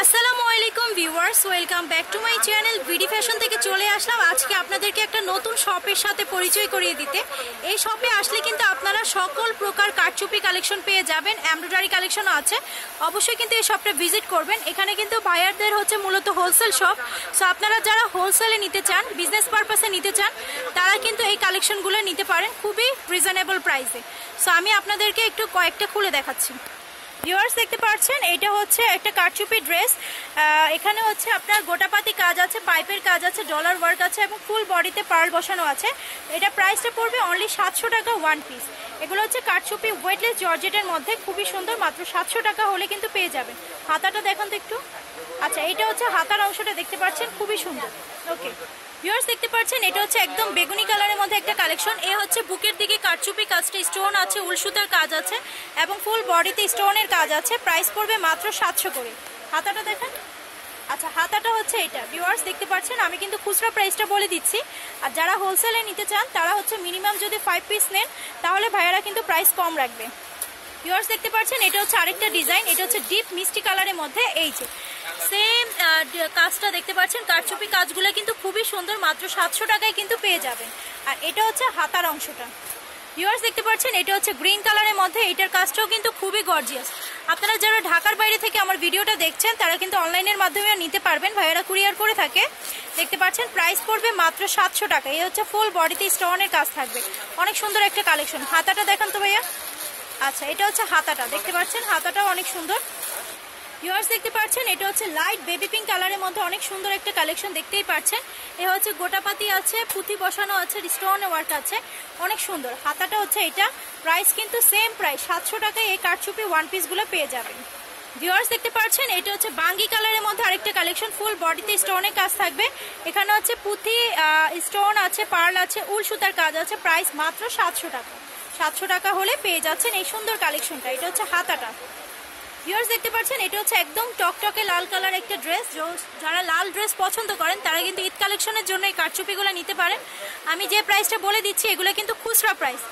আসসালামু আলাইকুম viewers, welcome back to my channel BD fashion থেকে চলে আসলাম আজকে আপনাদেরকে একটা নতুন শপের সাথে পরিচয় করিয়ে দিতে। এই শপে আসলে কিন্তু আপনারা সকল প্রকার কারচুপি কালেকশন পেয়ে যাবেন, এমব্রয়ডারি কালেকশনও আছে। অবশ্যই কিন্তু এই শপটা ভিজিট করবেন। এখানে কিন্তু বায়ারদের হচ্ছে মূলত হোলসেল শপ। সো আপনারা যারা হোলসেলে নিতে চান, বিজনেস পারপাসে নিতে চান, তারা কিন্তু এই কালেকশনগুলো নিতে পারেন খুবই রিজনেবল প্রাইসে। সো আমি আপনাদেরকে একটু কয়েকটা খুলে দেখাচ্ছি। ভিউয়ার্স দেখতে পাচ্ছেন এটা হচ্ছে একটা কারচুপি ড্রেস। এখানে হচ্ছে আপনার গোটাপাতি কাজ আছে, পাইপের কাজ আছে, ডলার ওয়ার্ক আছে এবং ফুল বডিতে পার্ল বসানো আছে। এটা প্রাইসটা পড়বে অনলি 700 টাকা ওয়ান পিস। এগুলো হচ্ছে কারচুপি ওয়েটলেস জর্জেটের মধ্যে, খুবই সুন্দর, মাত্র 700 টাকা হলে কিন্তু পেয়ে যাবেন। হাতাটা দেখুন তো একটু। আচ্ছা, এটা হচ্ছে হাতার অংশটা দেখতে পাচ্ছেন, খুবই সুন্দর। ওকে ভিউয়ার্স দেখতে পাচ্ছেন এটা হচ্ছে একদম বেগুনি কালারের মধ্যে একটা কালেকশন। এ হচ্ছে বুকের দিকে কারচুপি কাজটা, স্টোন আছে, উল সুতার কাজ আছে এবং ফুল বডিতে স্টোনের কাজ আছে। প্রাইস পড়বে মাত্র 700 করে। হাতাটা দেখেন। আচ্ছা, হাতাটা হচ্ছে এটা। ভিউয়ার্স দেখতে পাচ্ছেন আমি কিন্তু খুচরা প্রাইসটা বলে দিচ্ছি, আর যারা হোলসেলে নিতে চান তারা হচ্ছে মিনিমাম যদি 5 পিস নেন তাহলে ভাইয়ারা কিন্তু প্রাইস কম রাখবে। ভিউয়ার্স দেখতে পাচ্ছেন এটা হচ্ছে আরেকটা ডিজাইন। এটা হচ্ছে ডিপ মিষ্টি কালারের মধ্যে। এই যে সেম কাজটা দেখতে পাচ্ছেন, কারচুপি কাজগুলো কিন্তু খুবই সুন্দর, মাত্র 700 টাকায় কিন্তু পেয়ে যাবেন। আর এটা হচ্ছে হাতার অংশটা। ভিউয়ার্স দেখতে পাচ্ছেন এটা হচ্ছে গ্রিন কালারের মধ্যে। এটার কাজটাও কিন্তু খুবই গর্জিয়াস। আপনারা যারা ঢাকার বাইরে থেকে আমার ভিডিওটা দেখছেন তারা কিন্তু অনলাইনের মাধ্যমে নিতে পারবেন, ভাইয়ারা কুরিয়ার করে থাকে। দেখতে পাচ্ছেন প্রাইস পড়বে মাত্র 700 টাকা। এই হচ্ছে ফুল বডিতে স্টোনের কাজ থাকবে, অনেক সুন্দর একটা কালেকশন। হাতাটা দেখান তো ভাইয়া। আচ্ছা, এটা হচ্ছে হাতাটা, দেখতে পাচ্ছেন হাতাটাও অনেক সুন্দর। ভিউয়ার্স দেখতে পাচ্ছেন এটা হচ্ছে লাইট বেবি পিঙ্ক কালারের মধ্যে অনেক সুন্দর একটা কালেকশন, দেখতেই পাচ্ছেন। এ হচ্ছে গোটাপাতি আছে, পুঁথি বসানো আছে, স্টোন ওয়ার্ক আছে, অনেক সুন্দর। হাতাটা হচ্ছে এটা। প্রাইস কিন্তু সেম প্রাইস, 700 টাকায় এই কারচুপি ওয়ান পিসগুলো পেয়ে যাবেন। ভিউয়ার্স দেখতে পাচ্ছেন এটা হচ্ছে বাঙ্গি কালারের মধ্যে আরেকটা কালেকশন, ফুল বডিতে স্টোনের কাজ থাকবে। এখানে হচ্ছে পুঁথি স্টোন আছে, পার্ল আছে, উল সুতার কাজ আছে। প্রাইস মাত্র 700 টাকা। 700 টাকা হলে পেয়ে যাচ্ছেন এই সুন্দর কালেকশনটা। এটা হচ্ছে হাতাটা। ভিউয়ার্স দেখতে পাচ্ছেন এটা হচ্ছে একদম টকটকে লাল কালার একটা ড্রেস। যারা লাল ড্রেস পছন্দ করেন তারা কিন্তু ঈদ কালেকশনের জন্য এই কারচুপিগুলো নিতে পারেন। আমি যে প্রাইসটা বলে দিচ্ছি এগুলো কিন্তু খুচরা প্রাইস,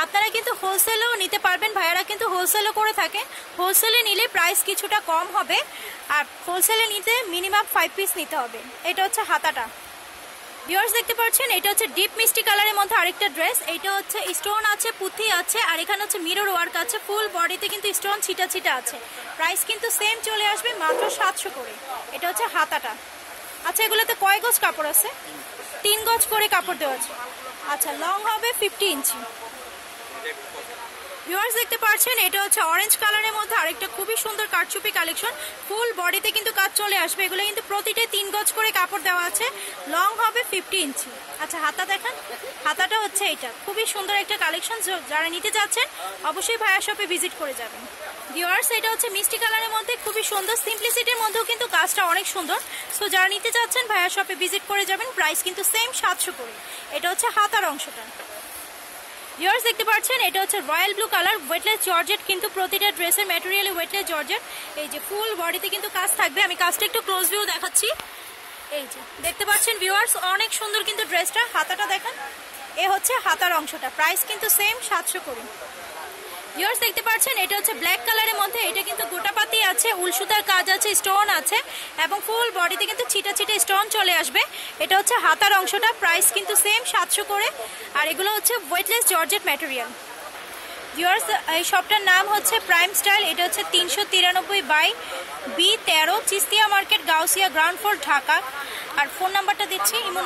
আপনারা কিন্তু হোলসেলেও নিতে পারবেন, ভাইয়ারা কিন্তু হোলসেলও করে থাকে। হোলসেলে নিলে প্রাইস কিছুটা কম হবে, আর হোলসেলে নিতে মিনিমাম 5 পিস নিতে হবে। এটা হচ্ছে হাতাটা। ভিউয়ার্স দেখতে পাচ্ছেন এটা হচ্ছে ডিপ মিষ্টি কালারের মধ্যে আরেকটা ড্রেস। এটা হচ্ছে স্টোন আছে, পুঁথি আছে, আর এখানে হচ্ছে মিরর ওয়ার্ক আছে, ফুল বডিতে কিন্তু স্টোন ছিটা ছিটা আছে। প্রাইস কিন্তু সেম চলে আসবে মাত্র 700 করে। এটা হচ্ছে হাতাটা। আচ্ছা, এগুলোতে কয় গজ কাপড় আছে? 3 গজ করে কাপড় দেওয়া আছে। আচ্ছা, লং হবে 50 ইঞ্চি। ভিউয়ার্স দেখতে পাচ্ছেন এটা হচ্ছে অরেঞ্জ কালারের মধ্যে আরেকটা খুবই সুন্দর কারচুপি কালেকশন। ফুল বডিতে কিন্তু কাজ চলে আসবে। এগুলো কিন্তু প্রতিটা 3 গজ করে কাপড় দেওয়া আছে, লং হবে 50 ইঞ্চি। আচ্ছা, হাতা দেখেন। হাতাটা হচ্ছে এটা, খুবই সুন্দর একটা কালেকশন। যারা নিতে যাচ্ছেন অবশ্যই ভাইয়া শপে ভিজিট করে যাবেন। ভিউয়ার্স এটা হচ্ছে মিষ্টি কালারের মধ্যে খুবই সুন্দর, সিম্পলিসিটির মধ্যেও কিন্তু কাজটা অনেক সুন্দর। সো যারা নিতে যাচ্ছেন ভাইয়া শপে ভিজিট করে যাবেন। প্রাইস কিন্তু সেম 700 করে। এটা হচ্ছে হাতার অংশটা। ভিউয়ার্স দেখতে পাচ্ছেন এটা হচ্ছে royal blue colour, weightless georgette, কিন্তু প্রতিটা ড্রেসের ম্যাটেরিয়ালে ওয়েটলেস জর্জেট। এই যে ফুল বডিতে কিন্তু কাজ থাকবে। আমি কাজটা একটু ক্লোজ ভিউ দেখাচ্ছি। এই যে দেখতে পাচ্ছেন ভিউয়ার্স অনেক সুন্দর কিন্তু ড্রেসটা। হাতাটা দেখেন। এ হচ্ছে হাতার অংশটা। প্রাইস কিন্তু সেম 700 করে। ভিউয়ার্স দেখতে পাচ্ছেন এটা হচ্ছে ব্ল্যাক কালারের মধ্যে। এটা কিন্তু গোটাপাতি আছে, উল সুতার কাজ আছে, স্টোন আছে এবং ফুল বডিতে কিন্তু ছিটা ছিটা স্টোন চলে আসবে। এটা হচ্ছে হাতার অংশটা। প্রাইস কিন্তু সেম 700 করে। আর এগুলো হচ্ছে ওয়েটলেস জর্জেট ম্যাটেরিয়াল। ভিউয়ার্স এই শপটার নাম হচ্ছে প্রাইম স্টাইল। এটা হচ্ছে 393/B13 Chistia market, Gausia, ground floor, Dhaka. আর ফোন নাম্বারটা দিচ্ছি, ইমো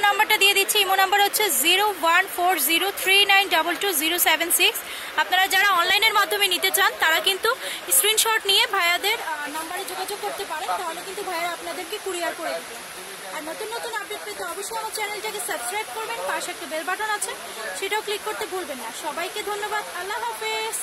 নাম্বারটা দিয়ে দিচ্ছি। ইমো নাম্বার হচ্ছে 014039222076। আপনারা যারা অনলাইনের মাধ্যমে নিতে চান তারা কিন্তু স্ক্রিনশট নিয়ে ভাইয়াদের নাম্বারে যোগাযোগ করতে পারেন, তাহলে কিন্তু ভাইয়ারা আপনাদেরকে কুরিয়ার করে দেবে। আর নতুন নতুন আপডেট পেতে অবশ্যই আমার চ্যানেলটাকে সাবস্ক্রাইব করবেন, পাশে একটা বেল বাটন আছে সেটাও ক্লিক করতে ভুলবেন না। সবাইকে ধন্যবাদ, আল্লাহ হাফেজ।